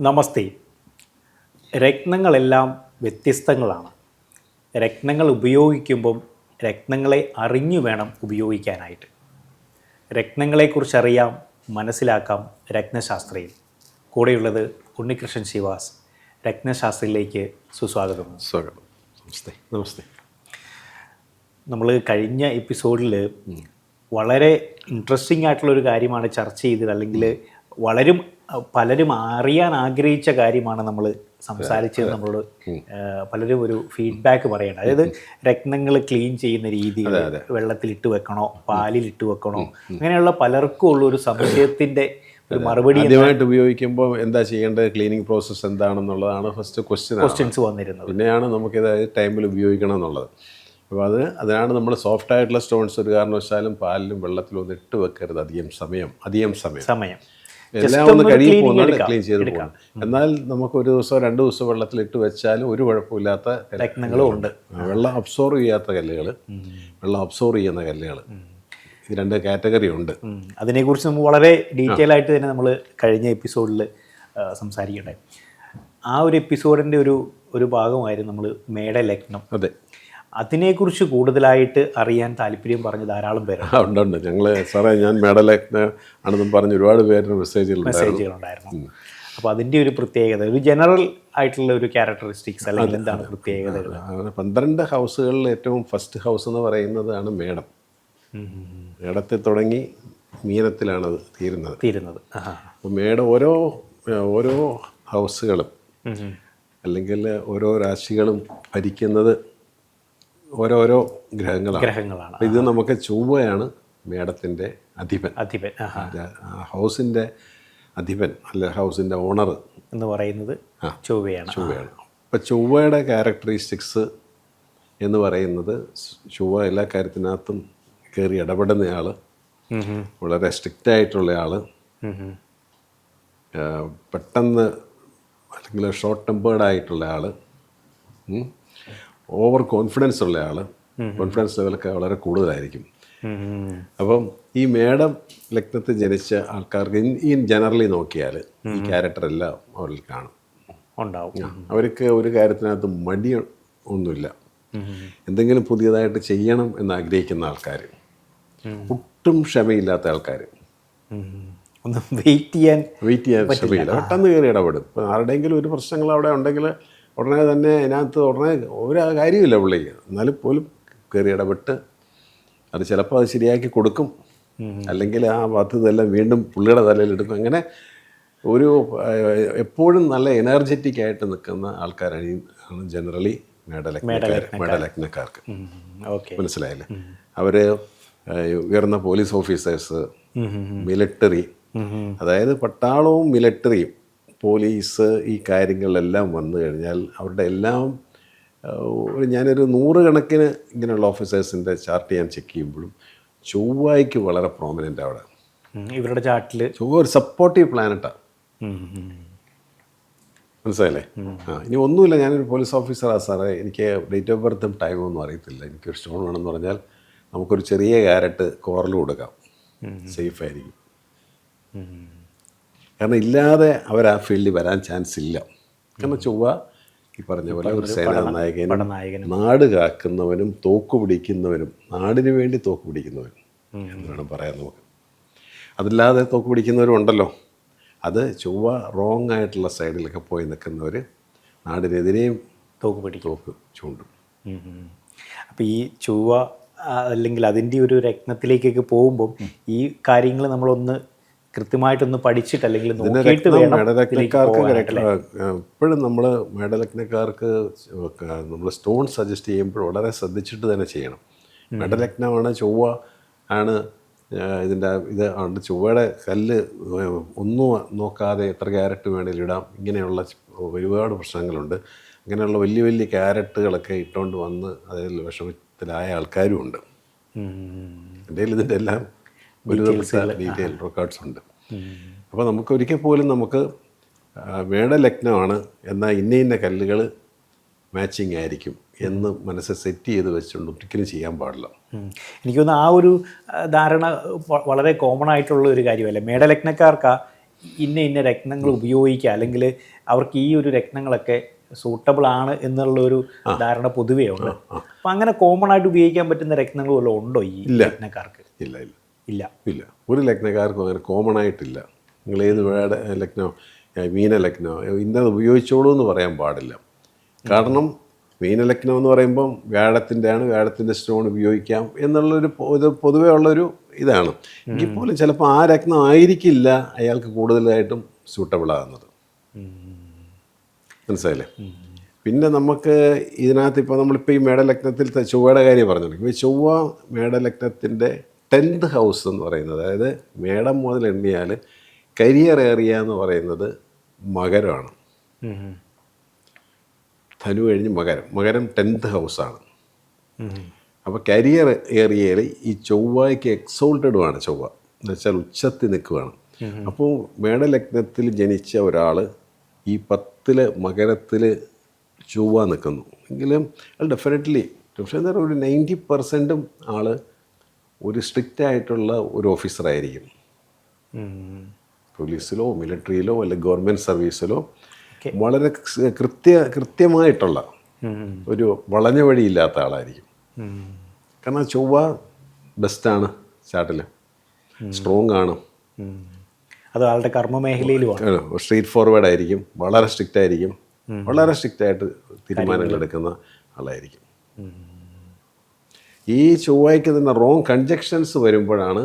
നമസ്തേ. രത്നങ്ങളെല്ലാം വ്യത്യസ്തങ്ങളാണ്. രത്നങ്ങൾ ഉപയോഗിക്കുമ്പം രത്നങ്ങളെ അറിഞ്ഞു വേണം ഉപയോഗിക്കാനായിട്ട്. രത്നങ്ങളെക്കുറിച്ചറിയാം, മനസ്സിലാക്കാം രത്നശാസ്ത്രയിൽ. കൂടെയുള്ളത് ഉണ്ണികൃഷ്ണൻ ശിവാസ്. രത്നശാസ്ത്രയിലേക്ക് സുസ്വാഗതം. സ്വാഗതം. നമസ്തേ. നമസ്തേ. നമ്മൾ കഴിഞ്ഞ എപ്പിസോഡിൽ വളരെ ഇൻട്രസ്റ്റിംഗ് ആയിട്ടുള്ളൊരു കാര്യമാണ് ചർച്ച ചെയ്തത്, അല്ലെങ്കിൽ പലരും അറിയാൻ ആഗ്രഹിച്ച കാര്യമാണ് നമ്മൾ സംസാരിച്ചത്. നമ്മളോട് പലരും ഒരു ഫീഡ്ബാക്ക് പറയണം. അതായത് രത്നങ്ങൾ ക്ലീൻ ചെയ്യുന്ന രീതി, വെള്ളത്തിലിട്ട് വെക്കണോ, പാലിലിട്ട് വെക്കണോ, അങ്ങനെയുള്ള പലർക്കും ഉള്ള ഒരു സംശയത്തിൻ്റെ ഒരു മറുപടി. ആദ്യമായിട്ട് ഉപയോഗിക്കുമ്പോൾ എന്താ ചെയ്യേണ്ടത്, ക്ലീനിങ് പ്രോസസ്സ് എന്താണെന്നുള്ളതാണ് ഫസ്റ്റ് ക്വസ്റ്റ്യൻസ് വന്നിരുന്നത്. പിന്നെയാണ് നമുക്കിത് ടൈമിൽ ഉപയോഗിക്കണം എന്നുള്ളത്. അപ്പോൾ അതിനാണ് നമ്മൾ സോഫ്റ്റ് ആയിട്ടുള്ള സ്റ്റോൺസ് ഒരു കാരണവശാലും പാലിലും വെള്ളത്തിലും ഒന്നും ഇട്ട് വെക്കരുത് അധികം സമയം എല്ലാം ഒന്ന് കഴുകി പോകുന്നത് ക്ലീൻ ചെയ്ത് പോകണം. എന്നാൽ നമുക്ക് ഒരു ദിവസം 2 ദിവസം വെള്ളത്തിലിട്ട് വെച്ചാലും ഒരു കുഴപ്പമില്ലാത്ത രത്നങ്ങളും ഉണ്ട്. വെള്ളം അബ്സോർവ് ചെയ്യാത്ത കല്ലുകൾ, വെള്ളം അബ്സോർവ് ചെയ്യുന്ന കല്ലുകൾ, ഇത് 2 കാറ്റഗറി ഉണ്ട്. അതിനെക്കുറിച്ച് നമ്മൾ വളരെ ഡീറ്റെയിൽ ആയിട്ട് തന്നെ നമ്മൾ കഴിഞ്ഞ എപ്പിസോഡിൽ സംസാരിക്കണ്ടായി. ആ ഒരു എപ്പിസോഡിൻ്റെ ഒരു ഭാഗമായിരുന്നു നമ്മൾ മേടലഗ്നം. അതെ, അതിനെക്കുറിച്ച് കൂടുതലായിട്ട് അറിയാൻ താല്പര്യം പറഞ്ഞ് ധാരാളം പേരുണ്ട്. ഉണ്ട്. ഞങ്ങൾ സാറേ ഞാൻ മേടലഗ്ന ആണെന്നും പറഞ്ഞ് ഒരുപാട് പേരുടെ മെസ്സേജുകളുണ്ടായിരുന്നു. അപ്പോൾ അതിൻ്റെ ഒരു പ്രത്യേകത, ഒരു ജനറൽ ആയിട്ടുള്ള ഒരു ക്യാരക്ടറിസ്റ്റിക്സ് അല്ലെങ്കിൽ എന്താണ് പ്രത്യേകതകൾ? 12 ഹൗസുകളിൽ ഏറ്റവും ഫസ്റ്റ് ഹൗസ് എന്ന് പറയുന്നതാണ് മേടം. മേടത്തിൽ തുടങ്ങി മീനത്തിലാണ് അത് തീരുന്നത്. അപ്പോൾ മേടം ഓരോ ഹൗസുകളും അല്ലെങ്കിൽ ഓരോ രാശികളും ഭരിക്കുന്നത് ഓരോരോ ഗ്രഹങ്ങളാണ്. ഇത് നമുക്ക് ചൊവ്വയാണ് മേടത്തിൻ്റെ അധിപൻ. ഹൗസിൻ്റെ അധിപൻ അല്ല, ഹൗസിൻ്റെ ഓണർ എന്ന് പറയുന്നത് ചൊവ്വയാണ്. അപ്പോൾ ചൊവ്വയുടെ ക്യാരക്ടറിസ്റ്റിക്സ് എന്ന് പറയുന്നത്, ചൊവ്വ എല്ലാ കാര്യത്തിനകത്തും കയറി ഇടപെടുന്നയാൾ, വളരെ സ്ട്രിക്റ്റ് ആയിട്ടുള്ള ആൾ, പെട്ടെന്ന് അല്ലെങ്കിൽ ഷോർട്ട് ടെമ്പേർഡ് ആയിട്ടുള്ള ആൾ, ഓവർ കോൺഫിഡൻസ് ഉള്ള ആൾ, കോൺഫിഡൻസ് ലെവലൊക്കെ വളരെ കൂടുതലായിരിക്കും. അപ്പം ഈ മേടം ലഗ്നത്തിൽ ജനിച്ച ആൾക്കാർക്ക് ജനറലി നോക്കിയാൽ ഈ ക്യാരക്ടർ എല്ലാം അവരിൽ ഉണ്ടാവും. അവർക്ക് ഒരു കാര്യത്തിനകത്ത് മടി ഒന്നുമില്ല. എന്തെങ്കിലും പുതിയതായിട്ട് ചെയ്യണം എന്ന് ആഗ്രഹിക്കുന്ന ആൾക്കാർ, ഒട്ടും ക്ഷമയില്ലാത്ത ആൾക്കാർ, വെയിറ്റ് ചെയ്യാൻ ക്ഷമയില്ല, പെട്ടെന്ന് കയറി ഇടപെടും. ഇപ്പം ആരുടെയെങ്കിലും ഒരു പ്രശ്നങ്ങൾ അവിടെ ഉണ്ടെങ്കിൽ ഉടനെ തന്നെ അതിനകത്ത് ഒരു കാര്യമില്ല പുള്ളിക്ക്, എന്നാലും പോലും കയറി ഇടപെട്ട് അത് ചിലപ്പോൾ അത് ശരിയാക്കി കൊടുക്കും, അല്ലെങ്കിൽ ആ ബാധ്യതയെല്ലാം വീണ്ടും പുള്ളിയുടെ തലയിലെടുക്കും. അങ്ങനെ എപ്പോഴും നല്ല എനർജറ്റിക് ആയിട്ട് നിൽക്കുന്ന ആൾക്കാരാണ് ജനറലി മേടലഗ്നക്കാർക്ക്. മനസ്സിലായില്ലേ? അവർ ഉയർന്ന പോലീസ് ഓഫീസേഴ്സ്, മിലിറ്ററി, അതായത് പട്ടാളവും മിലിറ്ററിയും പോലീസ്, ഈ കാര്യങ്ങളിലെല്ലാം വന്നു കഴിഞ്ഞാൽ അവരുടെ എല്ലാം ഞാനൊരു 100 കണക്കിന് ഇങ്ങനെയുള്ള ഓഫീസേഴ്സിൻ്റെ ചാർട്ട് ഞാൻ ചെക്ക് ചെയ്യുമ്പോഴും ചൊവ്വയ്ക്ക് വളരെ പ്രോമിനൻ്റ് അവിടെ. ഇവരുടെ ചാർട്ടിൽ ചൊവ്വ ഒരു സപ്പോർട്ടീവ് പ്ലാനറ്റാണ്. മനസ്സിലായില്ലേ? ഇനി ഒന്നുമില്ല, ഞാനൊരു പോലീസ് ഓഫീസറാണ് സാറേ, എനിക്ക് ഡേറ്റ് ഓഫ് ബർത്തും ടൈമും ഒന്നും അറിയത്തില്ല, എനിക്കൊരു സ്റ്റോൺ വേണമെന്ന് പറഞ്ഞാൽ നമുക്കൊരു ചെറിയ ക്യാരറ്റ് കോറിൽ കൊടുക്കാം, സേഫ് ആയിരിക്കും. കാരണം ഇല്ലാതെ അവർ ആ ഫീൽഡിൽ വരാൻ ചാൻസ് ഇല്ല. കാരണം ചൊവ്വ ഈ പറഞ്ഞ പോലെ ഒരു സേനാനായകനും നാട് കാക്കുന്നവനും തോക്ക് പിടിക്കുന്നവനും, നാടിന് വേണ്ടി തോക്ക് പിടിക്കുന്നവനും എന്ന് വേണം പറയാൻ നമുക്ക്. അതില്ലാതെ തോക്ക് പിടിക്കുന്നവരും ഉണ്ടല്ലോ. അത് ചൊവ്വ റോങ് ആയിട്ടുള്ള സൈഡിലൊക്കെ പോയി നിൽക്കുന്നവർ നാടിനെതിരെയും തോക്ക് ചൂണ്ടും. അപ്പോൾ ഈ ചൊവ്വ അല്ലെങ്കിൽ അതിൻ്റെ ഒരു രത്നത്തിലേക്കൊക്കെ പോകുമ്പം ഈ കാര്യങ്ങൾ നമ്മളൊന്ന് കൃത്യമായിട്ടൊന്ന് പഠിച്ചിട്ട് അല്ലെങ്കിൽ എപ്പോഴും നമ്മൾ മേടലഗ്നക്കാർക്ക് നമ്മൾ സ്റ്റോൺ സജസ്റ്റ് ചെയ്യുമ്പോൾ വളരെ ശ്രദ്ധിച്ചിട്ട് തന്നെ ചെയ്യണം. മേടലഗ്നമാണ്, ചൊവ്വ ആണ് ഇത് ആണ്. ചൊവ്വയുടെ കല്ല് ഒന്നും നോക്കാതെ എത്ര ക്യാരറ്റ് വേണേലും ഇടാം. ഇങ്ങനെയുള്ള ഒരുപാട് പ്രശ്നങ്ങളുണ്ട്. അങ്ങനെയുള്ള വലിയ വലിയ ക്യാരറ്റുകളൊക്കെ ഇട്ടുകൊണ്ട് വന്ന് അതിൽ വിഷമത്തിലായ ആൾക്കാരും ഉണ്ട്. എൻ്റെ ഇതിൻ്റെ എല്ലാം ഒരു ഡീറ്റെയിൽ റെക്കോർഡ്സ് ഉണ്ട്. അപ്പോൾ നമുക്ക് ഒരിക്കൽ പോലും നമുക്ക് മേടലഗ്നമാണ് എന്നാൽ ഇന്ന കല്ലുകൾ മാച്ചിങ് ആയിരിക്കും എന്ന് മനസ്സ് സെറ്റ് ചെയ്ത് വെച്ചുകൊണ്ട് ഒരിക്കലും ചെയ്യാൻ പാടില്ല. എനിക്ക് തോന്നുന്നു ആ ഒരു ധാരണ വളരെ കോമൺ ആയിട്ടുള്ള ഒരു കാര്യമല്ല. മേടലഗ്നക്കാർക്ക് ഇന്ന രത്നങ്ങൾ ഉപയോഗിക്കുക, അല്ലെങ്കിൽ അവർക്ക് ഈ ഒരു രത്നങ്ങളൊക്കെ സൂട്ടബിൾ ആണ് എന്നുള്ളൊരു ധാരണ പൊതുവേ ഉണ്ട്. അപ്പം അങ്ങനെ കോമൺ ആയിട്ട് ഉപയോഗിക്കാൻ പറ്റുന്ന രത്നങ്ങൾ വല്ലതും ഉണ്ടോ ഈ ലഗ്നക്കാർക്ക്? ഇല്ല ഇല്ല ഇല്ല ഇല്ല, ഒരു ലഗ്നക്കാർക്കും അങ്ങനെ കോമൺ ആയിട്ടില്ല. നിങ്ങൾ ഏത് ലഗ്നോ മീനലഗ്നോ ഇന്നത് ഉപയോഗിച്ചോളൂ എന്ന് പറയാൻ പാടില്ല. കാരണം മീനലഗ്നം എന്ന് പറയുമ്പം വ്യാഴത്തിൻ്റെ സ്റ്റോൺ ഉപയോഗിക്കാം എന്നുള്ളൊരു പൊതുവേ ഉള്ളൊരു ഇതാണ്. എങ്കിൽ പോലും ചിലപ്പോൾ ആ രത്നം ആയിരിക്കില്ല അയാൾക്ക് കൂടുതലായിട്ടും സ്യൂട്ടബിൾ ആകുന്നത്. മനസ്സിലായില്ലേ? പിന്നെ നമുക്ക് ഇതിനകത്ത് ഇപ്പോൾ നമ്മളിപ്പോൾ ഈ മേടലഗ്നത്തിൽ ചൊവ്വയുടെ കാര്യം പറഞ്ഞിട്ടുണ്ട്. ഇപ്പോൾ ചൊവ്വ മേടലഗ്നത്തിൻ്റെ 10th ഹൗസ് എന്ന് പറയുന്നത്, അതായത് മേടം മുതൽ എണ്ണിയാൽ കരിയർ ഏറിയ എന്ന് പറയുന്നത് മകരമാണ്. ധനു കഴിഞ്ഞ് മകരം 10th ഹൗസാണ്. അപ്പോൾ കരിയർ ഏറിയയിൽ ഈ ചൊവ്വയ്ക്ക് എക്സോൾട്ടഡുമാണ് ചൊവ്വ എന്ന് വെച്ചാൽ ഉച്ചത്തിൽ നിൽക്കുകയാണ്. അപ്പോൾ മേടലഗ്നത്തിൽ ജനിച്ച ഒരാൾ ഈ 10ൽ മകരത്തിൽ ചൊവ്വ നിൽക്കുന്നു എങ്കിലും അത് ഡെഫിനറ്റ്ലി പക്ഷേ എന്താ പറയുക, ഒരു 90% ആൾ ഒരു സ്ട്രിക്റ്റ് ആയിട്ടുള്ള ഒരു ഓഫീസറായിരിക്കും. പോലീസിലോ മിലിറ്ററിയിലോ അല്ലെങ്കിൽ ഗവൺമെൻറ് സർവീസിലോ വളരെ കൃത്യമായിട്ടുള്ള ഒരു വളഞ്ഞ വഴിയില്ലാത്ത ആളായിരിക്കും. കാരണം ചൊവ്വ ബെസ്റ്റാണ് ചാട്ടിൽ, സ്ട്രോങ് ആണ്, അത് ആളുടെ കർമ്മമേഖലയിലുമാണ്. സ്ട്രെയിറ്റ് ഫോർവേഡ് ആയിരിക്കും, വളരെ സ്ട്രിക്റ്റ് ആയിരിക്കും, വളരെ സ്ട്രിക്റ്റായിട്ട് തീരുമാനങ്ങൾ എടുക്കുന്ന ആളായിരിക്കും. ഈ ചൊവ്വയ്ക്ക് തന്നെ റോങ് കൺജക്ഷൻസ് വരുമ്പോഴാണ്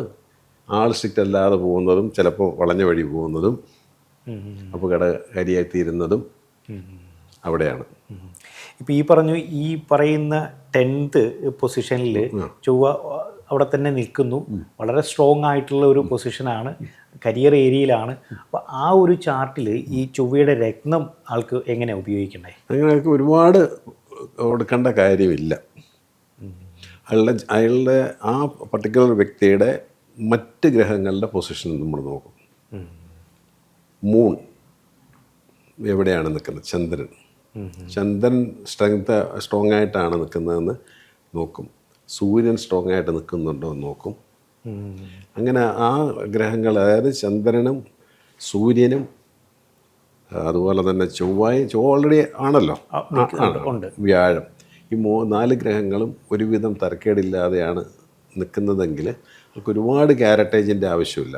ആൾ സ്ട്രിക്റ്റ് അല്ലാതെ പോകുന്നതും ചിലപ്പോൾ വളഞ്ഞ വഴി പോകുന്നതും അപകടകാരിയായി തീരുന്നതും അവിടെയാണ്. ഇപ്പോൾ ഈ പറയുന്ന 10th പൊസിഷനിൽ ചൊവ്വ അവിടെ തന്നെ നിൽക്കുന്നു. വളരെ സ്ട്രോങ് ആയിട്ടുള്ള ഒരു പൊസിഷനാണ്, കരിയർ ഏരിയയിലാണ്. അപ്പോൾ ആ ഒരു ചാർട്ടിൽ ഈ ചൊവ്വയുടെ രത്നം ആൾക്ക് എങ്ങനെ ഉപയോഗിക്കണ്ടേ? അങ്ങനെ ഒരുപാട് കൊടുക്കേണ്ട കാര്യമില്ല. അയാളുടെ ആ പർട്ടിക്കുലർ വ്യക്തിയുടെ മറ്റ് ഗ്രഹങ്ങളുടെ പൊസിഷൻ നമ്മൾ നോക്കും. മൂൺ എവിടെയാണ് നിൽക്കുന്നത്, ചന്ദ്രൻ സ്ട്രോങ് ആയിട്ടാണ് നിൽക്കുന്നതെന്ന് നോക്കും. സൂര്യൻ സ്ട്രോങ് ആയിട്ട് നിൽക്കുന്നുണ്ടോ എന്ന് നോക്കും. അങ്ങനെ ആ ഗ്രഹങ്ങൾ, അതായത് ചന്ദ്രനും സൂര്യനും അതുപോലെ തന്നെ ചൊവ്വ ഓൾറെഡി ആണല്ലോ, വ്യാഴം, ഈ 4 ഗ്രഹങ്ങളും ഒരുവിധം തരക്കേടില്ലാതെയാണ് നിൽക്കുന്നതെങ്കിൽ നമുക്ക് ഒരുപാട് ക്യാരറ്റേജിൻ്റെ ആവശ്യമില്ല.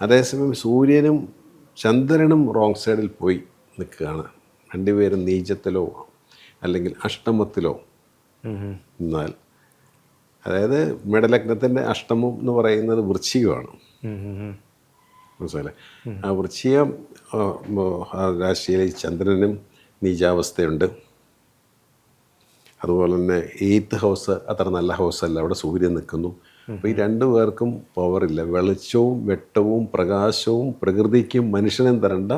അതേസമയം സൂര്യനും ചന്ദ്രനും റോങ് സൈഡിൽ പോയി നിൽക്കുകയാണ്, രണ്ടുപേരും നീചത്തിലോ അല്ലെങ്കിൽ അഷ്ടമത്തിലോ എന്നാൽ, അതായത് മേടലഗ്നത്തിൻ്റെ അഷ്ടമം എന്ന് പറയുന്നത് വൃശ്ചികമാണ്. മനസ്സിലായില്ലേ? ആ വൃശ്ചികം രാശിയിൽ ചന്ദ്രനും നീചാവസ്ഥയുണ്ട്. അതുപോലെ തന്നെ 8th ഹൗസ് അത്ര നല്ല ഹൗസല്ല, അവിടെ സൂര്യൻ നിൽക്കുന്നു. അപ്പോൾ ഈ 2 പേർക്കും പവറില്ല. വെളിച്ചവും വെട്ടവും പ്രകാശവും പ്രകൃതിക്കും മനുഷ്യനും തരേണ്ട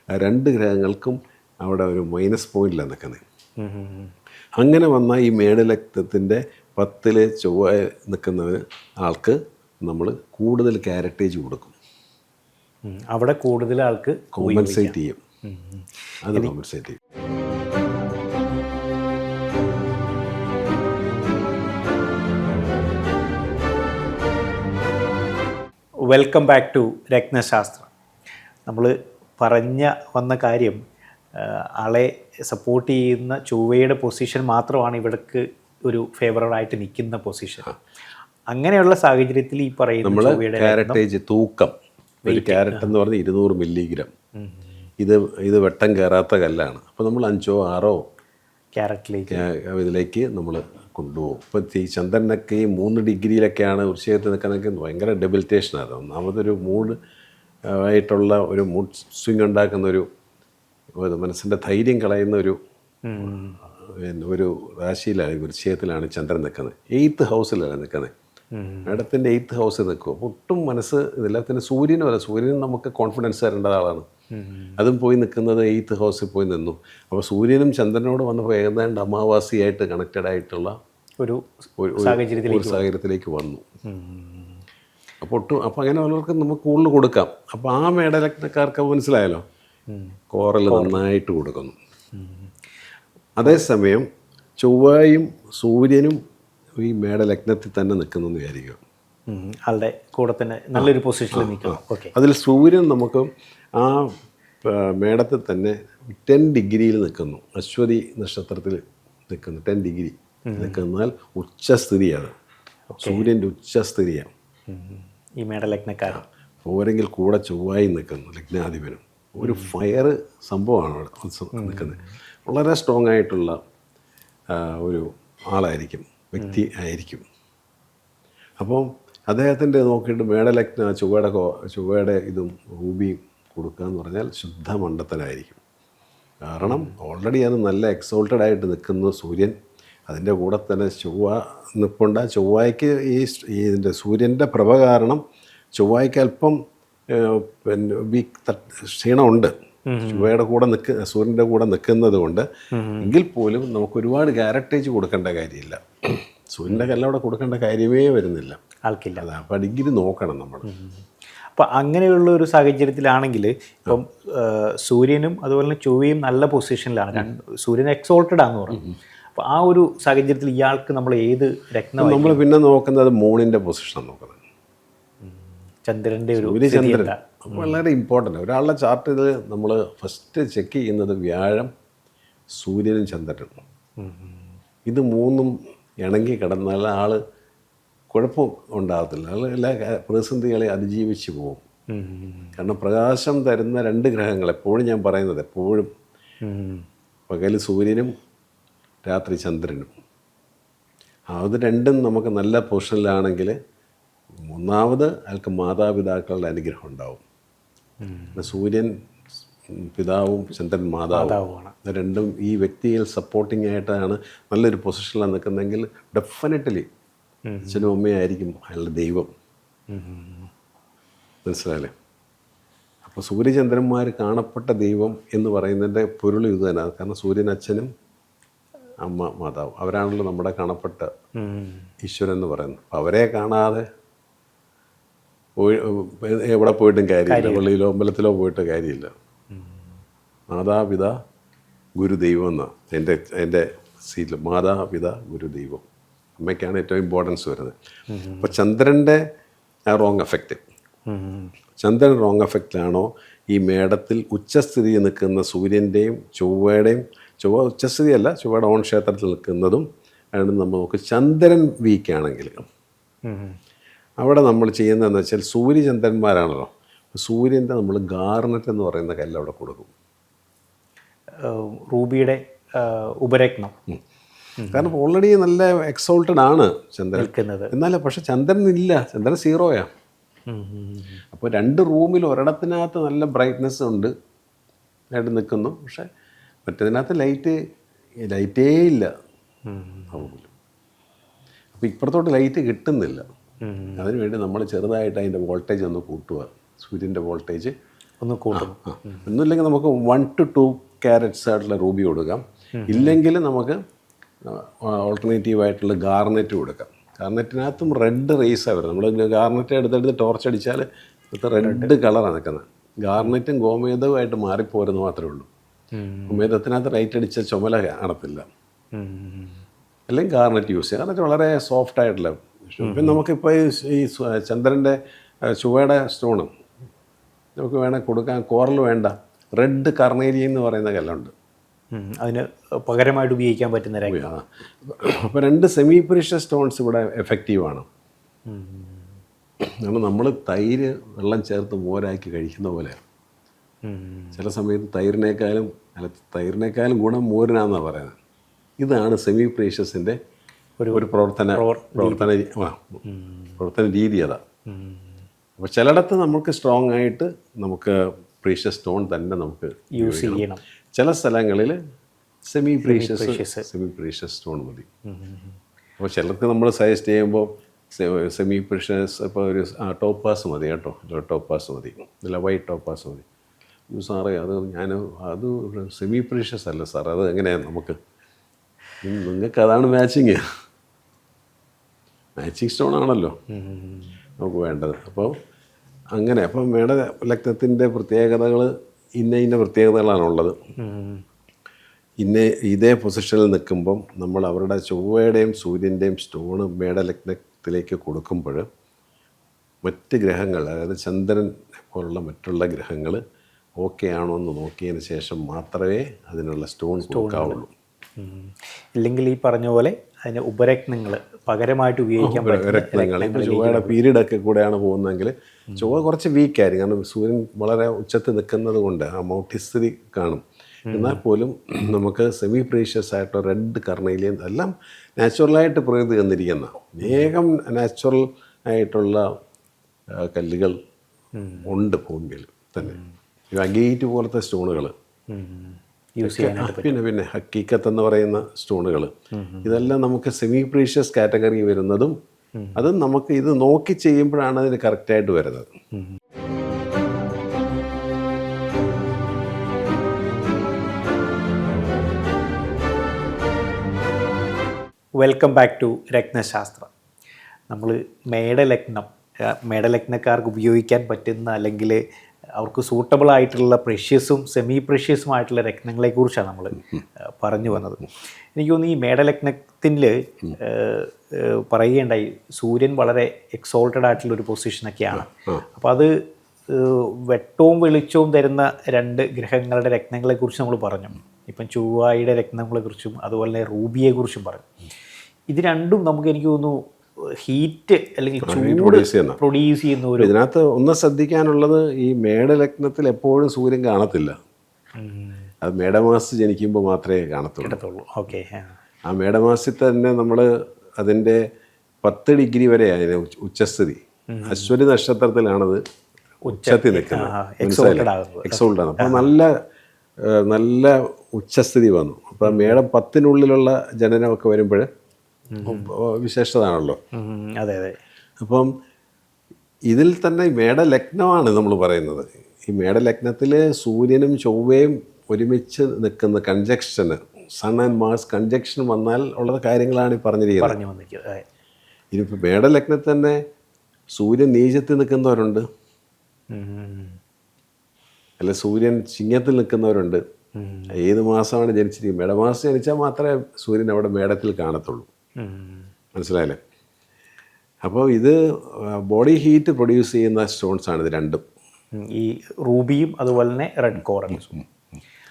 2 ഗ്രഹങ്ങൾക്കും അവിടെ ഒരു മൈനസ് പോയിന്റിലാണ് നിൽക്കുന്നത്. അങ്ങനെ വന്നാൽ ഈ മേടലഗ്നത്തിൻ്റെ 10ൽ ചൊവ്വ നിൽക്കുന്ന ആൾക്ക് നമ്മൾ കൂടുതൽ ക്യാരറ്റേജ് കൊടുക്കും. അവിടെ കൂടുതൽ ആൾക്ക് കോമ്പൻസേറ്റ് ചെയ്യും. അത് കോമ്പൻസേറ്റ് ചെയ്യും. Welcome back to Ratnashastram. നമ്മൾ വന്ന കാര്യം, ആളെ സപ്പോർട്ട് ചെയ്യുന്ന ചൊവ്വയുടെ പൊസിഷൻ മാത്രമാണ് ഇവിടേക്ക് ഒരു ഫേവറബിളായിട്ട് നിൽക്കുന്ന പൊസിഷൻ. അങ്ങനെയുള്ള സാഹചര്യത്തിൽ ഈ പറയുന്ന ചൊവ്വയുടെ ക്യാരറ്റേജ് തൂക്കം, ഒരു ക്യാരറ്റ് എന്ന് പറഞ്ഞാൽ 200 മില്ലിഗ്രാം. ഇത് വെട്ടം കയറാത്ത കല്ലാണ്. അപ്പോൾ നമ്മൾ 5 or 6 ക്യാരറ്റിലേക്ക് ഇതിലേക്ക് നമ്മൾ കൊണ്ടുപോകും. ഇപ്പോൾ ഈ ചന്ദ്രനൊക്കെ ഈ 3 ഡിഗ്രിയിലൊക്കെയാണ് വൃശ്ചികത്തിൽ നിൽക്കുന്നതൊക്കെ ഭയങ്കര ഡെബിലിറ്റേഷനാണ്. ഒന്നാമതൊരു മൂഡ് ആയിട്ടുള്ള ഒരു മൂഡ് സ്വിങ് ഉണ്ടാക്കുന്ന ഒരു മനസ്സിൻ്റെ ധൈര്യം കളയുന്ന ഒരു രാശിയിലാണ്, വൃശ്ചികത്തിലാണ് ചന്ദ്രൻ നിൽക്കുന്നത്. 8th ഹൗസിലാണ് നിൽക്കുന്നത്. മേടത്തിൻ്റെ 8th ഹൗസിൽ നിൽക്കും. അപ്പോൾ ഒട്ടും മനസ്സ് ഇതില്ല. പിന്നെ സൂര്യനും അല്ല, സൂര്യനും നമുക്ക് കോൺഫിഡൻസ് തരേണ്ട ആളാണ്. അതും പോയി നിൽക്കുന്നത് 8th ഹൗസിൽ പോയി നിന്നു. അപ്പോൾ സൂര്യനും ചന്ദ്രനോട് വന്നപ്പോൾ ഏതാണ്ട് അമാവാസിയായിട്ട് കണക്റ്റഡ് ആയിട്ടുള്ള ഒരു സാഹചര്യത്തിലേക്ക് വന്നു. അപ്പോൾ അങ്ങനെ ഉള്ളവർക്ക് നമുക്ക് കൂടുതൽ കൊടുക്കാം. അപ്പോൾ ആ മേടലഗ്നക്കാർക്ക് മനസ്സിലായല്ലോ, കോറൽ നന്നായിട്ട് കൊടുക്കുന്നു. അതേസമയം ചൊവ്വയും സൂര്യനും ഈ മേടലഗ്നത്തിൽ തന്നെ നിൽക്കുന്നു വിചാരിക്കുക. ആളുടെ കൂടെ തന്നെ നല്ലൊരു പൊസിഷനിൽ നിൽക്കണം. ഓക്കെ. അതിൽ സൂര്യൻ നമുക്ക് ആ മേടത്തിൽ തന്നെ 10 ഡിഗ്രിയിൽ നിൽക്കുന്നു. അശ്വതി നക്ഷത്രത്തിൽ നിൽക്കുന്നു 10 ഡിഗ്രി നിൽക്കുന്നാൽ ഉച്ചസ്ഥിതിയാണ്. സൂര്യൻ്റെ ഉച്ചസ്ഥിതിയാണ് ഈ മേടലഗ്നക്കാർ. പോരെങ്കിൽ കൂടെ ചൊവ്വായി നിൽക്കുന്നു ലഗ്നാധിപനും. ഒരു ഫയർ സംഭവമാണ് അവിടെ നിൽക്കുന്നത്. വളരെ സ്ട്രോങ് ആയിട്ടുള്ള ഒരു ആളായിരിക്കും, വ്യക്തി ആയിരിക്കും. അപ്പം അദ്ദേഹത്തിൻ്റെ നോക്കിയിട്ട് മേടലഗ്ന ചൊവ്വയുടെ ഇതും റൂബിയും കൊടുക്കുക എന്ന് പറഞ്ഞാൽ ശുദ്ധ മണ്ടത്തനായിരിക്കും. കാരണം ഓൾറെഡി അത് നല്ല എക്സോൾട്ടഡ് ആയിട്ട് നിൽക്കുന്ന സൂര്യൻ, അതിൻ്റെ കൂടെ തന്നെ ചൊവ്വ നിൽപ്പുണ്ട്. ചൊവ്വായ്ക്ക് ഇതിൻ്റെ സൂര്യൻ്റെ പ്രഭ കാരണം ചൊവ്വായ്ക്ക് അല്പം പിന്നെ ക്ഷീണമുണ്ട്. ചൊവ്വയുടെ കൂടെ സൂര്യൻ്റെ കൂടെ നിൽക്കുന്നത് കൊണ്ട്. എങ്കിൽ പോലും നമുക്ക് ഒരുപാട് ഗ്യാരറ്റേജ് കൊടുക്കേണ്ട കാര്യമില്ല. സൂര്യൻ്റെ കല്ലവിടെ കൊടുക്കേണ്ട കാര്യമേ വരുന്നില്ല ആൾക്കില്ല. അതാ. അപ്പോൾ ഡിഗ്രി നോക്കണം നമ്മൾ. അപ്പം അങ്ങനെയുള്ള ഒരു സാഹചര്യത്തിലാണെങ്കിൽ ഇപ്പം സൂര്യനും അതുപോലെ തന്നെ ചൊവ്വയും നല്ല പൊസിഷനിലാണ്. സൂര്യൻ എക്സോൾട്ടഡ് ആണെന്ന് പറഞ്ഞു. അപ്പോൾ ആ ഒരു സാഹചര്യത്തിൽ ഇയാൾക്ക് നമ്മൾ ഏത് രത്നം? നമ്മൾ പിന്നെ നോക്കുന്നത് മൂണിൻ്റെ പൊസിഷനാണ് നോക്കുന്നത്. ചന്ദ്രൻ്റെ ഒരു സൂര്യചന്ദ്രൻ വളരെ ഇമ്പോർട്ടൻ്റ്. ഒരാളുടെ ചാർട്ടിൽ നമ്മൾ ഫസ്റ്റ് ചെക്ക് ചെയ്യുന്നത് വ്യാഴം, സൂര്യനും ചന്ദ്രനും. ഇത് മൂന്നും ഇണങ്ങി കിടന്നാൽ ആൾ കുഴപ്പം ഉണ്ടാകത്തില്ല. ആൾ എല്ലാ പ്രതിസന്ധികളെ അതിജീവിച്ച് പോകും. കാരണം പ്രകാശം തരുന്ന 2 ഗ്രഹങ്ങൾ എപ്പോഴും ഞാൻ പറയുന്നത്, എപ്പോഴും പകൽ സൂര്യനും രാത്രി ചന്ദ്രനും. അത് രണ്ടും നമുക്ക് നല്ല പൊസിഷനിലാണെങ്കിൽ ഒന്നാമത് അയാൾക്ക് മാതാപിതാക്കളുടെ അനുഗ്രഹം ഉണ്ടാവും. സൂര്യൻ പിതാവും ചന്ദ്രൻ മാതാവുമാണ്. രണ്ടും ഈ വ്യക്തിയിൽ സപ്പോർട്ടിംഗ് ആയിട്ടാണ് നല്ലൊരു പൊസിഷനിലാണ് നിൽക്കുന്നതെങ്കിൽ ഡെഫിനറ്റ്ലി അച്ഛനും അമ്മയായിരിക്കും അയാളുടെ ദൈവം. മനസ്സിലായില്ലേ? അപ്പോൾ സൂര്യചന്ദ്രന്മാർ കാണപ്പെട്ട ദൈവം എന്ന് പറയുന്നതിൻ്റെ പൊരുൾ ഇത് തന്നെ. കാരണം സൂര്യൻ അച്ഛനും അമ്മ മാതാവ്, അവരാണല്ലോ നമ്മുടെ കാണപ്പെട്ട ഈശ്വരൻ എന്ന് പറയുന്നത്. അപ്പോൾ അവരെ കാണാതെ എവിടെ പോയിട്ടും കാര്യമില്ല, പള്ളിയിലോ അമ്പലത്തിലോ പോയിട്ട് കാര്യമില്ല. മാതാപിത ഗുരുദൈവം എന്നാണ് എൻ്റെ സീറ്റിൽ. മാതാപിത ഗുരുദൈവം. അമ്മയ്ക്കാണ് ഏറ്റവും ഇമ്പോർട്ടൻസ് വരുന്നത്. അപ്പോൾ ചന്ദ്രൻ്റെ റോങ് എഫക്റ്റ്, ചന്ദ്രൻ റോങ് എഫക്റ്റാണോ ഈ മേടത്തിൽ ഉച്ചസ്ഥിതി നിൽക്കുന്ന സൂര്യൻ്റെയും ചൊവ്വയുടെയും, ചൊവ്വ ഉച്ചസ്ഥിതിയല്ല, ചൊവ്വയുടെ ഓൺ ക്ഷേത്രത്തിൽ നിൽക്കുന്നതും ആണ്. നമ്മൾ നോക്ക് ചന്ദ്രൻ വീക്കാണെങ്കിൽ അവിടെ നമ്മൾ ചെയ്യുന്നതെന്ന് വെച്ചാൽ സൂര്യചന്ദ്രന്മാരാണല്ലോ, സൂര്യൻ്റെ നമ്മൾ ഗാർണറ്റ് എന്ന് പറയുന്ന കല്ല് അവിടെ കൊടുക്കും. റൂബിയുടെ ഉപരത്നം. കാരണം ഓൾറെഡി നല്ല എക്സോൾട്ടഡ് ആണ് ചന്ദ്രൻ. എന്നാലും പക്ഷെ ചന്ദ്രൻ ഇല്ല, ചന്ദ്രൻ സീറോയാ. അപ്പോൾ 2 റൂമിൽ ഒരിടത്തിനകത്ത് നല്ല ബ്രൈറ്റ്നെസ് ഉണ്ട് ആയിട്ട് നിൽക്കുന്നു, പക്ഷെ മറ്റേതിനകത്ത് ലൈറ്റേ ഇല്ല. അപ്പോൾ ഇപ്പുറത്തോട്ട് ലൈറ്റ് കിട്ടുന്നില്ല. അതിനുവേണ്ടി നമ്മൾ ചെറുതായിട്ട് അതിൻ്റെ വോൾട്ടേജ് ഒന്ന് കൂട്ടുക, സൂര്യൻ്റെ വോൾട്ടേജ് ഒന്ന് കൂട്ടുക. ഒന്നുമില്ലെങ്കിൽ നമുക്ക് 1 to 2 ക്യാരറ്റ്സ് ആയിട്ടുള്ള റൂബി കൊടുക്കാം. ഇല്ലെങ്കിൽ നമുക്ക് ഓൾട്ടർനേറ്റീവായിട്ടുള്ള ഗാർനെറ്റ് കൊടുക്കാം. ഗാർനെറ്റിനകത്തും റെഡ് റേസാണ് വരുന്നത്. നമ്മൾ ഗാർനെറ്റ് എടുത്തെടുത്ത് ടോർച്ച് അടിച്ചാൽ ഇപ്പോഴത്തെ റെഡ് കളറാണ് നിൽക്കുന്നത്. ഗാർനെറ്റും ഗോമേതവുമായിട്ട് മാറിപ്പോരുന്നു മാത്രമേ ഉള്ളൂ. ഗോമേതത്തിനകത്ത് ലൈറ്റ് അടിച്ചാൽ ചുമല കാണത്തില്ല. അല്ലെങ്കിൽ ഗാർനെറ്റ് യൂസ് ചെയ്യുക. ഗാർനെറ്റ് വളരെ സോഫ്റ്റ് ആയിട്ടുള്ള. പിന്നെ നമുക്കിപ്പോൾ ഈ ചന്ദ്രൻ്റെ ചൊവ്വയുടെ സ്റ്റോണും നമുക്ക് വേണമെങ്കിൽ കൊടുക്കാൻ. കോറൽ വേണ്ട, റെഡ് കർണേലിയ എന്ന് പറയുന്ന കല്ലുണ്ട്, അതിന് പകരമായിട്ട് ഉപയോഗിക്കാൻ പറ്റുന്ന. അപ്പോൾ 2 സെമി പ്രീഷ്യസ് സ്റ്റോൺസ് ഇവിടെ എഫക്റ്റീവാണ്. കാരണം നമ്മൾ തൈര് വെള്ളം ചേർത്ത് മോരാക്കി കഴിക്കുന്ന പോലെ ചില സമയത്ത് തൈരിനേക്കാളും ഗുണം മോരിനാണെന്നാണ് പറയുന്നത്. ഇതാണ് സെമി പ്രീഷ്യസിൻ്റെ ഒരു പ്രവർത്തന രീതി. അതാ. അപ്പോൾ ചിലയിടത്ത് നമുക്ക് സ്ട്രോങ് ആയിട്ട് നമുക്ക് പ്രീഷ്യസ് സ്റ്റോൺ തന്നെ നമുക്ക് യൂസ് ചെയ്യണം. ചില സ്ഥലങ്ങളിൽ സെമി പ്രീഷ്യസ് സ്റ്റോൺ മതി. അപ്പോൾ ചിലർക്ക് നമ്മൾ സജസ്റ്റ് ചെയ്യുമ്പോൾ സെമി പ്രീഷ്യസ് ഇപ്പോൾ ഒരു ടോപ്പാസ് മതി കേട്ടോ, ടോപ്പാസ് മതി, ഇല്ല വൈറ്റ് ടോപ്പാസ് മതി. സാറേ അത് സെമി പ്രീഷ്യസ് അല്ല സാർ, അത് എങ്ങനെയാണ് നമുക്ക്? നിങ്ങൾക്ക് അതാണ് മാച്ചിങ് സ്റ്റോൺ ആണല്ലോ നമുക്ക് വേണ്ടത്. അപ്പോൾ അങ്ങനെ. അപ്പം മേടലഗ്നത്തിൻ്റെ പ്രത്യേകതകൾ ഇന്ന പ്രത്യേകതകളാണുള്ളത്. ഇതേ പൊസിഷനിൽ നിൽക്കുമ്പം നമ്മൾ അവരുടെ ചൊവ്വയുടെയും സൂര്യൻ്റെയും സ്റ്റോണ് മേടലഗ്നത്തിലേക്ക് കൊടുക്കുമ്പോൾ മറ്റ് ഗ്രഹങ്ങൾ, അതായത് ചന്ദ്രൻ പോലുള്ള മറ്റുള്ള ഗ്രഹങ്ങൾ ഓക്കെ ആണോ എന്ന് നോക്കിയതിന് ശേഷം മാത്രമേ അതിനുള്ള സ്റ്റോൺ കൊടുക്കാവുള്ളൂ. ഇല്ലെങ്കിൽ ഈ പറഞ്ഞ പോലെ അതിന് ഉപരത്നങ്ങൾ പകരമായിട്ട് ഉപയോഗിക്കാൻ പറ്റുന്ന രത്നങ്ങൾ. ഇപ്പോൾ ചൊവ്വയുടെ പീരീഡൊക്കെ കൂടെയാണ് പോകുന്നതെങ്കിൽ ചൊവ്വ കുറച്ച് വീക്കായിരിക്കും, കാരണം സൂര്യൻ വളരെ ഉച്ചത്തിൽ നിൽക്കുന്നത് കൊണ്ട് ആ മൗഢ്യസ്ഥിതി കാണും. എന്നാൽ പോലും നമുക്ക് സെമി പ്രീഷ്യസ് ആയിട്ടുള്ള റെഡ് കർണയിലിയൻ എല്ലാം നാച്ചുറലായിട്ട് പ്രകൃതി തന്നിരിക്കുന്ന അനേകം നാച്ചുറൽ ആയിട്ടുള്ള കല്ലുകൾ ഉണ്ട് ഭൂമിയിൽ തന്നെ. ഈ അഗേറ്റ് പോലത്തെ സ്റ്റോണുകൾ, പിന്നെ ഹക്കീക്കത്ത് എന്ന് പറയുന്ന സ്റ്റോണുകൾ, ഇതെല്ലാം നമുക്ക് സെമി പ്രീഷ്യസ് കാറ്റഗറി വരുന്നതും അത് നമുക്ക് ഇത് നോക്കി ചെയ്യുമ്പോഴാണ് അതിന് കറക്റ്റായിട്ട് വരുന്നത്. Welcome back to Ratnashastram. നമ്മൾ മേടലഗ്നക്കാർക്ക് ഉപയോഗിക്കാൻ പറ്റുന്ന അല്ലെങ്കിൽ അവർക്ക് സൂട്ടബിൾ ആയിട്ടുള്ള പ്രഷ്യസും സെമി പ്രഷ്യസുമായിട്ടുള്ള രത്നങ്ങളെക്കുറിച്ചാണ് നമ്മൾ പറഞ്ഞു വന്നത്. എനിക്ക് തോന്നുന്നു ഈ മേടലഗ്നത്തിൽ പറയുകയുണ്ടായി സൂര്യൻ വളരെ എക്സോൾട്ടഡ് ആയിട്ടുള്ളൊരു പൊസിഷനൊക്കെയാണ്. അപ്പോൾ അത് വെട്ടവും വെളിച്ചവും തരുന്ന രണ്ട് ഗ്രഹങ്ങളുടെ രത്നങ്ങളെക്കുറിച്ച് നമ്മൾ പറഞ്ഞു. ഇപ്പം ചൊവ്വയുടെ രത്നങ്ങളെക്കുറിച്ചും അതുപോലെ തന്നെ റൂബിയെക്കുറിച്ചും പറഞ്ഞു. ഇത് രണ്ടും നമുക്ക് എനിക്ക് തോന്നുന്നു ഹീറ്റ് അല്ലെങ്കിൽ ചൂട് പ്രൊഡ്യൂസ് ചെയ്യുന്ന ഒരു. ഇതിനകത്ത് ഒന്ന് ശ്രദ്ധിക്കാനുള്ളത്, ഈ മേടലഗ്നത്തിൽ എപ്പോഴും സൂര്യൻ കാണത്തില്ല. അത് മേടമാസത്തിൽ ജനിക്കുമ്പോൾ മാത്രമേ കാണത്തുള്ളൂ. ഓക്കെ. ആ മേടമാസത്തിൽ തന്നെ നമ്മൾ അതിൻ്റെ 10 ഡിഗ്രി വരെ അതിന് ഉച്ചസ്ഥിതി. അശ്വതി നക്ഷത്രത്തിലാണത് ഉച്ചത്തിൽ നിൽക്കുന്നത്, എക്സോൾട്ടഡ് ആണ്. അപ്പോൾ നല്ല ഉച്ചസ്ഥിതി വന്നു. അപ്പം മേടം 10-നുള്ളിലുള്ള ജനനമൊക്കെ വരുമ്പോൾ വിശേഷതാണല്ലോ. അതെ അതെ. അപ്പം ഇതിൽ തന്നെ മേടലഗ്നമാണ് നമ്മൾ പറയുന്നത്. ഈ മേടലഗ്നത്തിൽ സൂര്യനും ചൊവ്വയും ഒരുമിച്ച് നിൽക്കുന്ന കൺജക്ഷന്, സൺ ആൻഡ് മാർസ് കൺജക്ഷൻ വന്നാൽ ഉള്ള കാര്യങ്ങളാണ് ഈ പറഞ്ഞിരിക്കുന്നത്. ഇനിയിപ്പോൾ മേടലഗ്നത്തിൽ തന്നെ സൂര്യൻ നീചത്തിൽ നിൽക്കുന്നവരുണ്ട്, അല്ല സൂര്യൻ ചിങ്ങത്തിൽ നിൽക്കുന്നവരുണ്ട്. ഏത് മാസമാണ് ജനിച്ചിരിക്കുന്നത്? മേടമാസം ജനിച്ചാൽ മാത്രമേ സൂര്യൻ അവിടെ മേടത്തിൽ കാണത്തുള്ളൂ. മനസ്സിലായില്ലേ? അപ്പോൾ ഇത് ബോഡി ഹീറ്റ് പ്രൊഡ്യൂസ് ചെയ്യുന്ന സ്റ്റോൺസ് ആണ് ഇത് രണ്ടും, ഈ റൂബിയും അതുപോലെ തന്നെ റെഡ് കോറൽസും.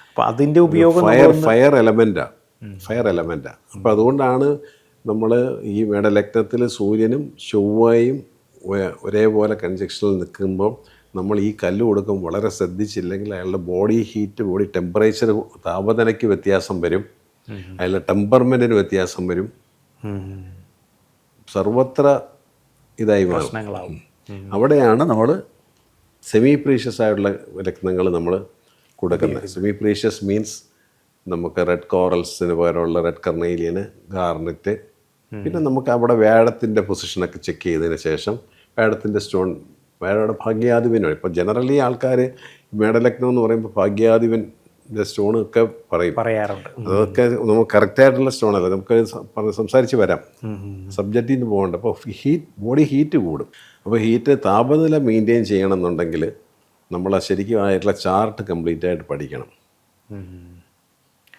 അപ്പോൾ അതിൻ്റെ ഉപയോഗം ഫയർ എലമെൻറ്റാണ്. അപ്പോൾ അതുകൊണ്ടാണ് നമ്മൾ ഈ മേടലഗ്നത്തിൽ സൂര്യനും ചൊവ്വയും ഒരേപോലെ കൺജക്ഷനിൽ നിൽക്കുമ്പോൾ നമ്മൾ ഈ കല്ല് കൊടുക്കുമ്പോൾ വളരെ ശ്രദ്ധിച്ചില്ലെങ്കിൽ അയാളുടെ ബോഡി ഹീറ്റ്, ബോഡി ടെമ്പറേച്ചർ, താപനിലയ്ക്ക് വ്യത്യാസം വരും, അയാളുടെ ടെമ്പർമെൻറ്റിന് വ്യത്യാസം വരും, സർവത്ര ഇതായി മാറും. അവിടെയാണ് നമ്മൾ സെമി പ്രീഷ്യസ് ആയിട്ടുള്ള രത്നങ്ങൾ നമ്മൾ കൊടുക്കുന്നത്. സെമി പ്രീഷ്യസ് മീൻസ് നമുക്ക് റെഡ് കോറൽസിന് പകരമുള്ള റെഡ് കർണേലിയന്, ഗാർണറ്റ്, പിന്നെ നമുക്ക് അവിടെ വേഴത്തിൻ്റെ പൊസിഷനൊക്കെ ചെക്ക് ചെയ്തതിന് ശേഷം വേഴത്തിൻ്റെ സ്റ്റോൺ, വേഴയുടെ ഭാഗ്യാധിപനോ. ഇപ്പോൾ ജനറലി ആൾക്കാർ മേടലഗ്നം എന്ന് പറയുമ്പോൾ ഭാഗ്യാധിപൻ്റെ സ്റ്റോണൊക്കെ പറയാറുണ്ട്. അതൊക്കെ നമുക്ക് കറക്റ്റായിട്ടുള്ള സ്റ്റോണല്ല, നമുക്ക് സംസാരിച്ച് വരാം, സബ്ജക്റ്റിൽ നിന്ന് പോകണ്ട. അപ്പോൾ ബോഡി ഹീറ്റ് കൂടും. അപ്പോൾ താപനില മെയിൻറ്റെയിൻ ചെയ്യണമെന്നുണ്ടെങ്കിൽ നമ്മൾ ശരിക്കും ആയിട്ടുള്ള ചാർട്ട് കംപ്ലീറ്റ് ആയിട്ട് പഠിക്കണം.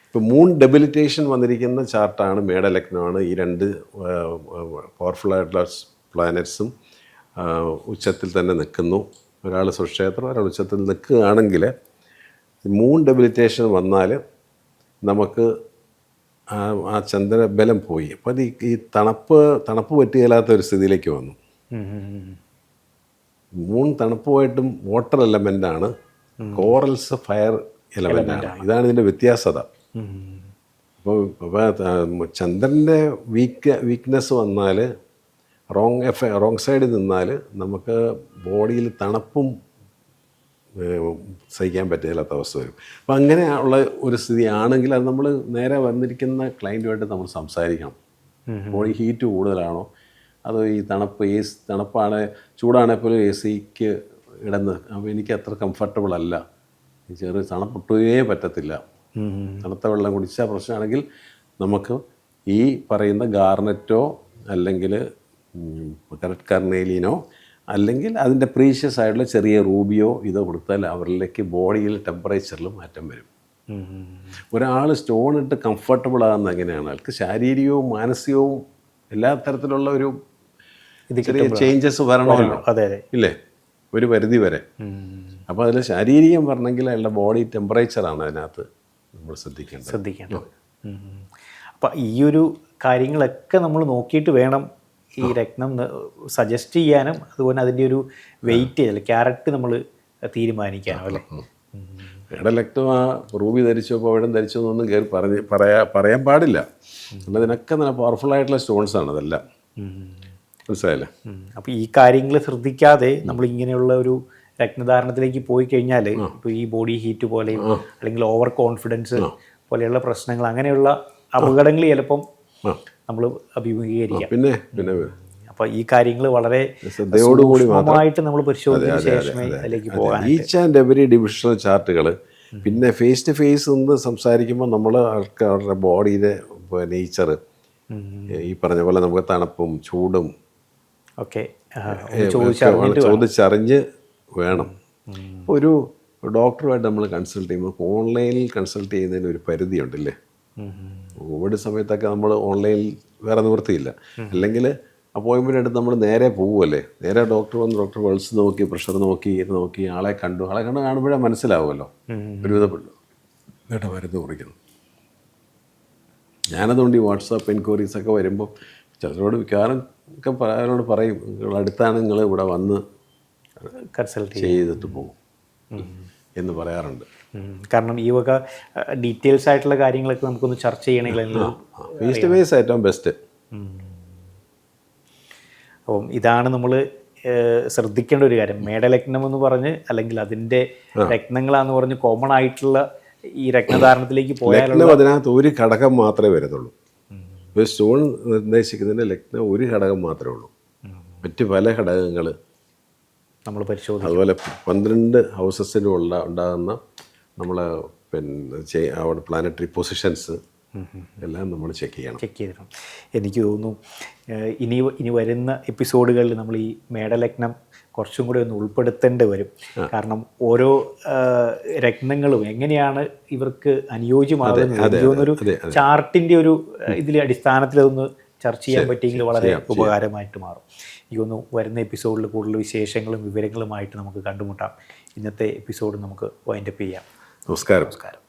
ഇപ്പോൾ മൂൺ ഡെബിലിറ്റേഷൻ വന്നിരിക്കുന്ന ചാർട്ടാണ് മേടലഗ്നമാണ്. ഈ രണ്ട് പവർഫുള്ളായിട്ടുള്ള പ്ലാനറ്റ്സും ഉച്ചത്തിൽ തന്നെ നിൽക്കുന്നു. ഒരാൾ സുക്ഷേത്രം, ഒരാൾ ഉച്ചത്തിൽ നിൽക്കുകയാണെങ്കിൽ മൂൺ ഡെബിലിറ്റേഷൻ വന്നാൽ നമുക്ക് ആ ചന്ദ്രബലം പോയി. അപ്പോൾ അത് ഈ തണുപ്പ് പറ്റുകയില്ലാത്ത ഒരു സ്ഥിതിയിലേക്ക് വന്നു. മൂൺ തണുപ്പുമായിട്ടും വാട്ടർ എലമെൻ്റാണ്, കോറൽസ് ഫയർ എലമെൻ്റാണ്. ഇതാണ് ഇതിൻ്റെ വ്യത്യാസത. അപ്പോൾ ചന്ദ്രൻ്റെ വീക്ക്നെസ് വന്നാൽ, റോങ് സൈഡിൽ നിന്നാൽ നമുക്ക് ബോഡിയിൽ തണുപ്പും സഹിക്കാൻ പറ്റില്ലാത്ത അവസ്ഥ വരും. അപ്പം അങ്ങനെ ഉള്ള ഒരു സ്ഥിതി ആണെങ്കിൽ അത് നമ്മൾ നേരെ വന്നിരിക്കുന്ന ക്ലയൻറ്റുമായിട്ട് നമ്മൾ സംസാരിക്കണം. ബോഡി ഹീറ്റ് കൂടുതലാണോ, അതോ ഈ തണുപ്പാണ്, ചൂടാണെങ്കിൽ പോലും എ സിക്ക് ഇടന്ന് അപ്പോൾ എനിക്ക് അത്ര കംഫർട്ടബിൾ അല്ല, ചെറിയ തണുപ്പൊട്ടുകയേ പറ്റത്തില്ല, തണുത്ത വെള്ളം കുടിച്ചാൽ പ്രശ്നമാണെങ്കിൽ നമുക്ക് ഈ പറയുന്ന ഗാർണറ്റോ അല്ലെങ്കിൽ റെഡ് കർണേലിയനോ അല്ലെങ്കിൽ അതിൻ്റെ പ്രീഷ്യസ് ആയിട്ടുള്ള ചെറിയ റൂബിയോ ഇതോ കൊടുത്താൽ അവരിലേക്ക് ബോഡിയിൽ ടെമ്പറേച്ചറിൽ മാറ്റം വരും. ഒരാൾ സ്റ്റോൺ ഇട്ട് കംഫർട്ടബിൾ ആകുന്നത് എങ്ങനെയാണ്? അയാൾക്ക് ശാരീരികവും മാനസികവും എല്ലാ തരത്തിലുള്ള ഒരു ഇത് ചെറിയ ചേഞ്ചസ് വരണമല്ലോ, അതെ അതെ. ഇല്ലേ, ഒരു പരിധി വരെ. അപ്പോൾ അതിൽ ശാരീരികം പറഞ്ഞെങ്കിൽ അയാളുടെ ബോഡി ടെമ്പറേച്ചറാണ് അതിനകത്ത് നമ്മൾ ശ്രദ്ധിക്കേണ്ടത്. അപ്പം ഈ ഒരു കാര്യങ്ങളൊക്കെ നമ്മൾ നോക്കിയിട്ട് വേണം ഈ രത്നം സജസ്റ്റ് ചെയ്യാനും അതുപോലെ അതിൻ്റെ ഒരു വെയിറ്റ് അല്ലെ ക്യാരറ്റ് നമ്മൾ തീരുമാനിക്കാനും അല്ലേ. മേഡലക്നം ആ റൂബി ധരിച്ചോ പവിഴം ധരിച്ചോ എന്നൊന്നും കയറി പറയാൻ പാടില്ല. അതിനൊക്കെ നല്ല പവർഫുള്ളായിട്ടുള്ള സ്റ്റോൺസാണ് അതെല്ലാം, മനസ്സിലായില്ലേ. അപ്പോൾ ഈ കാര്യങ്ങൾ ശ്രദ്ധിക്കാതെ നമ്മൾ ഇങ്ങനെയുള്ള ഒരു രത്നധാരണത്തിലേക്ക് പോയി കഴിഞ്ഞാൽ ഇപ്പോൾ ഈ ബോഡി ഹീറ്റ് പോലെയും അല്ലെങ്കിൽ ഓവർ കോൺഫിഡൻസ് പോലെയുള്ള പ്രശ്നങ്ങൾ, അങ്ങനെയുള്ള അപകടങ്ങൾ ചിലപ്പം നമ്മൾ അഭിമുഖീകരിക്കാം. പിന്നെ അപ്പോൾ ഈ കാര്യങ്ങൾ വളരെ ശ്രദ്ധയോടുകൂടി സൂക്ഷ്മമായിട്ട് നമ്മൾ പരിശോധിച്ച ശേഷമേ അതിലേക്ക് പോകാൻ. ഈച്ച് ആൻഡ് എവരി ഡിവിഷണൽ ചാർട്ടുകൾ, പിന്നെ ഫേസ് ടു ഫേസ് നിന്ന് സംസാരിക്കുമ്പോൾ നമ്മൾ അവരുടെ ബോഡിയുടെ നേച്ചർ, ഈ പറഞ്ഞ പോലെ നമുക്ക് തണുപ്പും ചൂടും ഒക്കെ ചോദിച്ചറിഞ്ഞ് വേണം. ഒരു ഡോക്ടറുമായിട്ട് നമ്മൾ കൺസൾട്ട് ചെയ്യുമ്പോൾ ഓൺലൈനിൽ കൺസൾട്ട് ചെയ്യുന്നതിന് ഒരു പരിധിയുണ്ടല്ലേ. കോവിഡ് സമയത്തൊക്കെ നമ്മൾ ഓൺലൈനിൽ വേറെ നിവൃത്തിയില്ല, അല്ലെങ്കിൽ അപ്പോയിൻമെൻ്റ് എടുത്ത് നമ്മൾ നേരെ പോകുമല്ലേ, നേരെ ഡോക്ടർ വന്ന് ഡോക്ടർ പൾസ് നോക്കി പ്രഷർ നോക്കി ആളെ കാണുമ്പോഴേ മനസ്സിലാവുമല്ലോ ഒരുവിധപ്പെട്ടു വേണ്ട മരുന്ന് കുറിക്കുന്നു. ഞാനതുകൊണ്ട് ഈ വാട്സാപ്പ് എൻക്വയറീസൊക്കെ വരുമ്പോൾ ചിലരോട് മിക്കവാറും ഒക്കെ അവരോട് പറയും, അടുത്താണ് നിങ്ങൾ ഇവിടെ വന്ന് കൺസൾട്ട് ചെയ്തിട്ട് പോകും എന്ന് പറയാറുണ്ട്. കാരണം ഈ വക ഡീറ്റെയിൽസ് ആയിട്ടുള്ള കാര്യങ്ങളൊക്കെ നമുക്കൊന്ന് ചർച്ച ചെയ്യണമെങ്കിൽ ഫേസ് ടു ഫേസ് ഏറ്റവും ബെസ്റ്റ്. അപ്പം ഇതാണ് നമ്മൾ ശ്രദ്ധിക്കേണ്ട ഒരു കാര്യം. മേടലഗ്നം എന്ന് പറഞ്ഞ് അല്ലെങ്കിൽ അതിൻ്റെ രത്നങ്ങളാന്ന് പറഞ്ഞ് കോമൺ ആയിട്ടുള്ള ഈ രത്നധാരണത്തിലേക്ക് പോയാൽ അതിനകത്ത് ഒരു ഘടകം മാത്രമേ വരത്തുള്ളൂ. ഒരു സ്റ്റോൺ നിർദ്ദേശിക്കുന്നതിൻ്റെ ലഗ്നം ഒരു ഘടകം മാത്രമേ ഉള്ളൂ, മറ്റ് പല ഘടകങ്ങൾ നമ്മൾ പരിശോധിക്കും. അതുപോലെ 12 ഹൗസസിലും ഉണ്ടാകുന്ന നമ്മൾ പിന്നെ അവിടെ പ്ലാനറ്ററി പൊസിഷൻസ് എല്ലാം നമ്മൾ ചെക്ക് ചെയ്തിട്ടുണ്ട്. എനിക്ക് തോന്നുന്നു ഇനി വരുന്ന എപ്പിസോഡുകളിൽ നമ്മൾ ഈ മേടലഗ്നം കുറച്ചും കൂടി ഒന്ന് ഉൾപ്പെടുത്തേണ്ടി വരും. കാരണം ഓരോ രത്നങ്ങളും എങ്ങനെയാണ് ഇവർക്ക് അനുയോജ്യമാകുന്നത് എന്നൊരു ചാർട്ടിൻ്റെ ഒരു ഇതിൽ അടിസ്ഥാനത്തിൽ അതൊന്ന് ചർച്ച ചെയ്യാൻ പറ്റിയെങ്കിൽ വളരെ ഉപകാരമായിട്ട് മാറും. എനിക്കൊന്ന് വരുന്ന എപ്പിസോഡിൽ കൂടുതൽ വിശേഷങ്ങളും വിവരങ്ങളുമായിട്ട് നമുക്ക് കണ്ടുമുട്ടാം. ഇന്നത്തെ എപ്പിസോഡ് നമുക്ക് വൈൻഡപ്പ് ചെയ്യാം. നമസ്കാരം.